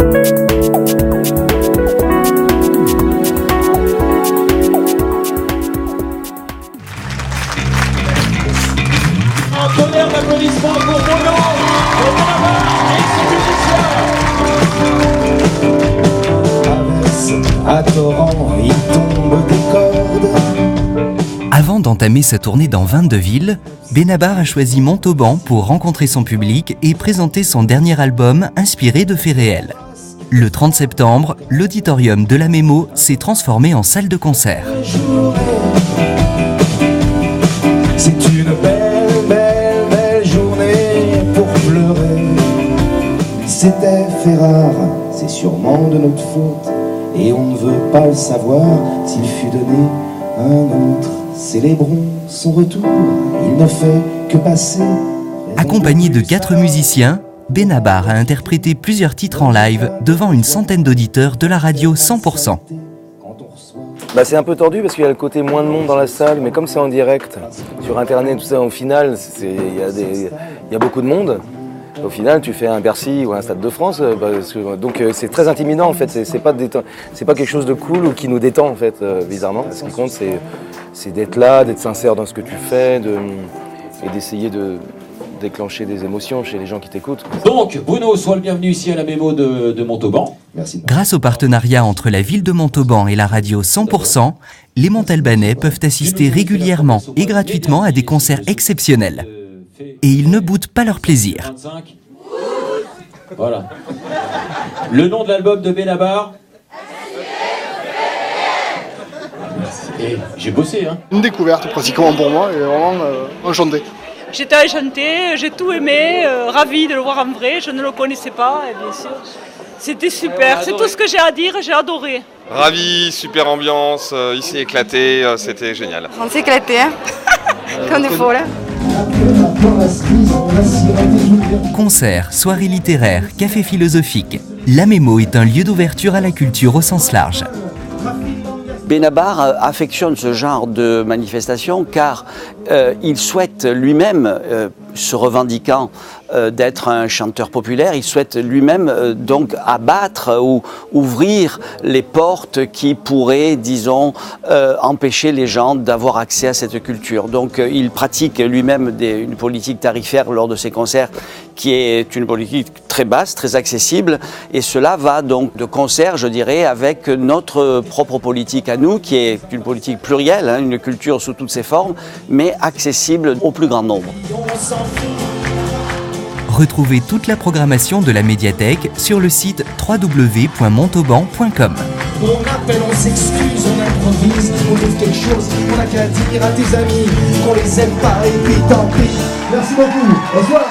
Un tonnerre d'applaudissements pour Bono, au Benabar et ses musiciens. À torrent, il tombe des cordes. Avant d'entamer sa tournée dans 22 villes, Benabar a choisi Montauban pour rencontrer son public et présenter son dernier album inspiré de faits réels. Le 30 septembre, l'auditorium de la Mémo s'est transformé en salle de concert. C'est une belle journée pour pleurer. C'était fait rare, c'est sûrement de notre faute. Et on ne veut pas le savoir s'il fut donné à un autre. Célébrons son retour, il ne fait que passer. Accompagné de 4 musiciens, Benabar a interprété plusieurs titres en live devant une centaine d'auditeurs de la radio 100%. C'est un peu tordu parce qu'il y a le côté moins de monde dans la salle, mais comme c'est en direct, sur internet, tout ça, au final, il y a beaucoup de monde. Au final, tu fais un Bercy ou un Stade de France, donc c'est très intimidant en fait. C'est pas quelque chose de cool ou qui nous détend en fait, bizarrement. Ce qui compte, c'est d'être là, d'être sincère dans ce que tu fais, et d'essayer de déclencher des émotions chez les gens qui t'écoutent. Donc, Bruno, sois le bienvenu ici à la Mémo de Montauban. Merci. Grâce au partenariat entre la ville de Montauban et la radio 100%, les Montalbanais peuvent assister régulièrement et gratuitement à des concerts exceptionnels. Et ils ne boudent pas leur plaisir. 25. Voilà. Le nom de l'album de Benabar. Et j'ai bossé, hein. Une découverte pratiquement pour moi et vraiment enchanté. J'étais enchantée, j'ai tout aimé, ravie de le voir en vrai, je ne le connaissais pas et bien sûr, c'était super, c'est tout ce que j'ai à dire, j'ai adoré. Ravi, super ambiance, il s'est éclaté, c'était génial. On s'est éclaté, hein. Comme des fous là. Concerts, soirées littéraires, cafés philosophiques, la Mémo est un lieu d'ouverture à la culture au sens large. Benabar affectionne ce genre de manifestation car il souhaite lui-même, se revendiquant d'être un chanteur populaire, il souhaite lui-même donc abattre ou ouvrir les portes qui pourraient, disons, empêcher les gens d'avoir accès à cette culture. Donc il pratique lui-même une politique tarifaire lors de ses concerts qui est une politique très basse, très accessible, et cela va donc de concert, je dirais, avec notre propre politique à nous, qui est une politique plurielle, hein, une culture sous toutes ses formes, mais accessible au plus grand nombre. Retrouvez toute la programmation de la médiathèque sur le site www.montauban.com. On appelle, on s'excuse, on improvise, on trouve quelque chose, on n'a qu'à dire à tes amis qu'on les aime pas et puis tant pis. Merci beaucoup, au revoir.